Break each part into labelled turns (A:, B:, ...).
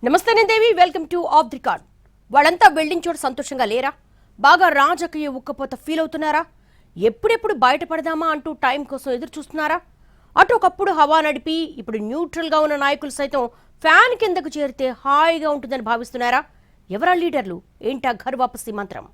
A: నమస్తే నేను Devi, welcome to off the card. వాళ్ళంతా బిల్డింగ్ చోట సంతోషంగా లేరా? బాగా రాజకీయ ఉక్కపోత ఫీల్ అవుతున్నారా? ఎప్పుడెప్పుడు బయటపడదామా అంటూ టైం కోసం ఎదురు చూస్తున్నారా? అటు ఒకప్పుడు హవా నడిపి ఇప్పుడు న్యూట్రల్ గా ఉన్న నాయకులు సైతం ఫ్యాన్ కిందకు చేరితే హాయిగా ఉంటుందని భావిస్తున్నారా? ఎవరా లీడర్లు? ఏంటా ఘర్ వాపసి మంత్రం?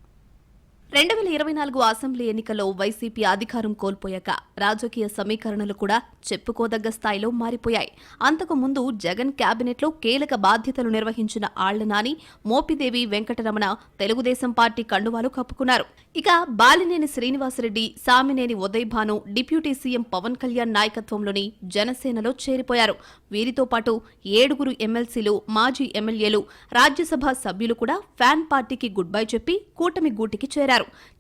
B: 2024 అసెంబ్లీ ఎన్నికల్లో వైసీపీ అధికారం కోల్పోయాక రాజకీయ సమీకరణలు కూడా చెప్పుకోదగ్గ స్థాయిలో మారిపోయాయి. అంతకు ముందు జగన్ కేబినెట్లో కీలక బాధ్యతలు నిర్వహించిన ఆళ్ల నాని, మోపిదేవి వెంకటరమణ తెలుగుదేశం పార్టీ కండువాలు కప్పుకున్నారు. ఇక బాలినేని శ్రీనివాసరెడ్డి, సామినేని ఉదయభాను డిప్యూటీ సీఎం పవన్ కళ్యాణ్ నాయకత్వంలోని జనసేనలో చేరిపోయారు. వీరితో పాటు 7 ఎమ్మెల్సీలు, మాజీ ఎమ్మెల్యేలు, రాజ్యసభ సభ్యులు కూడా ఫ్యాన్ పార్టీకి గుడ్ బై చెప్పి కూటమి గూటికి చేరారు.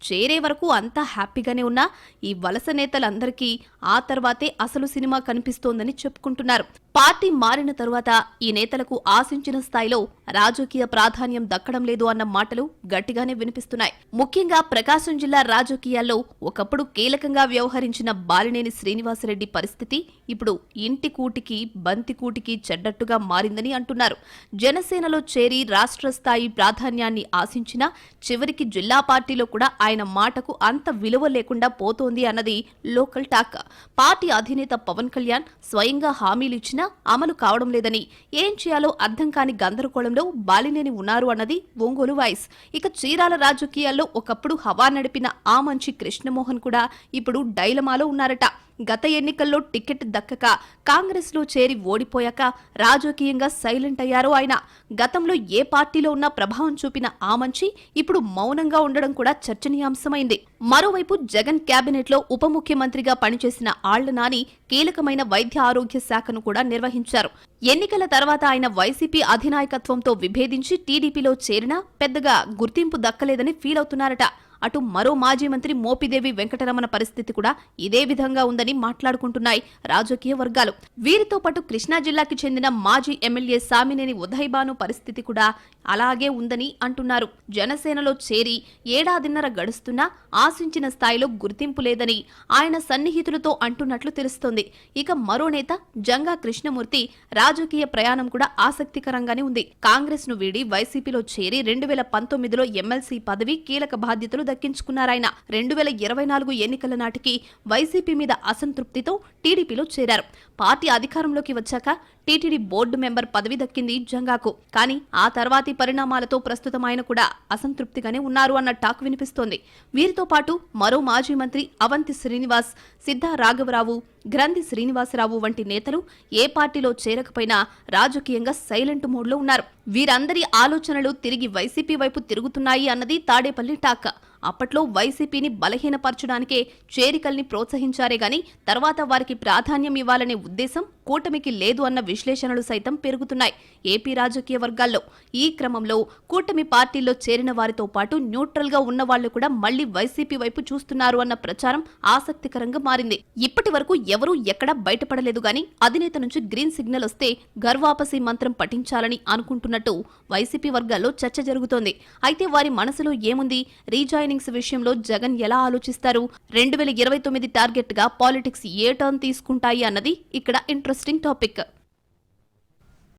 B: చేరే వరకు అంతా హ్యాపీగానే ఉన్నా ఈ వలస నేతలందరికీ ఆ తర్వాతే అసలు సినిమా కనిపిస్తోందని చెప్పుకుంటున్నారు. పార్టీ మారిన తరువాత ఈ నేతలకు ఆశించిన స్థాయిలో రాజకీయ ప్రాధాన్యం దక్కడం లేదు అన్న మాటలు గట్టిగానే వినిపిస్తున్నాయి. ముఖ్యంగా ప్రకాశం జిల్లా రాజకీయాల్లో ఒకప్పుడు కీలకంగా వ్యవహరించిన బాలినేని శ్రీనివాసరెడ్డి పరిస్థితి ఇప్పుడు ఇంటి కూటికి బంతి కూటికి చెడ్డట్టుగా మారిందని అంటున్నారు. జనసేనలో చేరి రాష్ట్ర స్థాయి ప్రాధాన్యాన్ని ఆశించినా చివరికి జిల్లా పార్టీలో కూడా ఆయన మాటకు అంత విలువ లేకుండా పోతోంది అన్నది లోకల్ టాక్. పార్టీ అధినేత పవన్ కళ్యాణ్ స్వయంగా హామీలిచ్చినా అమలు కావడం లేదని, ఏం చేయాలో అర్థం కాని గందరగోళంలో బాలినేని ఉన్నారు అన్నది ఒంగోలు వాయిస్. ఇక చీరాల రాజకీయాల్లో ఒకప్పుడు హవా నడిపిన ఆ మంచి కృష్ణమోహన్ కూడా ఇప్పుడు డైలమాలో ఉన్నారట. గత ఎన్నికల్లో టికెట్ దక్కక కాంగ్రెస్ లో చేరి ఓడిపోయాక రాజకీయంగా సైలెంట్ అయ్యారు ఆయన. గతంలో ఏ పార్టీలో ఉన్నా ప్రభావం చూపిన ఆ మంచి ఇప్పుడు మౌనంగా ఉండడం కూడా చర్చనీయాంశమైంది. మరోవైపు జగన్ కేబినెట్ లో ఉప ముఖ్యమంత్రిగా పనిచేసిన ఆళ్ల నాని కీలకమైన వైద్య ఆరోగ్య శాఖను కూడా నిర్వహించారు. ఎన్నికల తర్వాత ఆయన వైసీపీ అధినాయకత్వంతో విభేదించి టీడీపీలో చేరినా పెద్దగా గుర్తింపు దక్కలేదని ఫీల్ అవుతున్నారట. అటు మరో మాజీ మంత్రి మోపిదేవి వెంకటరమణ పరిస్థితి కూడా ఇదే విధంగా ఉందని మాట్లాడుకుంటున్నాయి రాజకీయ వర్గాలు. వీరితో పాటు కృష్ణా జిల్లాకి చెందిన మాజీ ఎమ్మెల్యే సామినేని ఉదయభాను పరిస్థితి కూడా అలాగే ఉందని అంటున్నారు. జనసేనలో చేరి ఏడాదిన్నర గడుస్తున్నా ఆశించిన స్థాయిలో గుర్తింపు లేదని ఆయన సన్నిహితులతో అంటున్నట్లు తెలుస్తోంది. ఇక మరో నేత జంగా కృష్ణమూర్తి రాజకీయ ప్రయాణం కూడా ఆసక్తికరంగానే ఉంది. కాంగ్రెస్ ను వీడి వైసీపీలో చేరి 2019లో ఎమ్మెల్సీ పదవి కీలక బాధ్యతలు దక్కించుకున్నారాయన. 2024 ఎన్నికల నాటికి వైసీపీ మీద అసంతృప్తితో టీడీపీలో చేరారు. పార్టీ అధికారంలోకి వచ్చాక టీటీడీ బోర్డు మెంబర్ పదవి దక్కింది జంగాకు. కానీ ఆ తర్వాతి పరిణామాలతో ప్రస్తుతం ఆయన కూడా అసంతృప్తిగానే ఉన్నారు అన్న టాక్ వినిపిస్తోంది. వీరితో పాటు మరో మాజీ మంత్రి అవంతి శ్రీనివాస్, సిద్ధా రాఘవరావు, గ్రంథి శ్రీనివాసరావు వంటి నేతలు ఏ పార్టీలో చేరకపోయినా రాజకీయంగా సైలెంట్ మోడ్లో ఉన్నారు. వీరందరి ఆలోచనలు తిరిగి వైసీపీ వైపు తిరుగుతున్నాయి అన్నది తాడేపల్లి టాక్. అప్పట్లో వైసీపీని బలహీనపరచడానికే చేరికల్ని ప్రోత్సహించారే గాని తర్వాత వారికి ప్రాధాన్యం ఇవ్వాలనే ఉద్దేశం కూటమికి లేదు అన్న విశ్లేషణలు సైతం పెరుగుతున్నాయి ఏపీ రాజకీయ వర్గాల్లో. ఈ క్రమంలో కూటమి పార్టీల్లో చేరిన వారితో పాటు న్యూట్రల్ గా ఉన్న వాళ్లు కూడా మళ్లీ వైసీపీ వైపు చూస్తున్నారు అన్న ప్రచారం ఆసక్తికరంగా మారింది. ఇప్పటి వరకు ఎవరూ ఎక్కడా బయటపడలేదు గాని అధినేత నుంచి గ్రీన్ సిగ్నల్ వస్తే ఘర్వాపసి మంత్రం పఠించాలని అనుకుంటున్నట్టు వైసీపీ వర్గాల్లో చర్చ జరుగుతోంది. అయితే వారి మనసులో ఏముంది? రీజాయినింగ్స్ విషయంలో జగన్ ఎలా ఆలోచిస్తారు? 2029 టార్గెట్ గా పాలిటిక్స్ ఏ టర్న్ తీసుకుంటాయి అన్నది ఇక్కడ ఇంట్రెస్టింగ్ టాపిక్.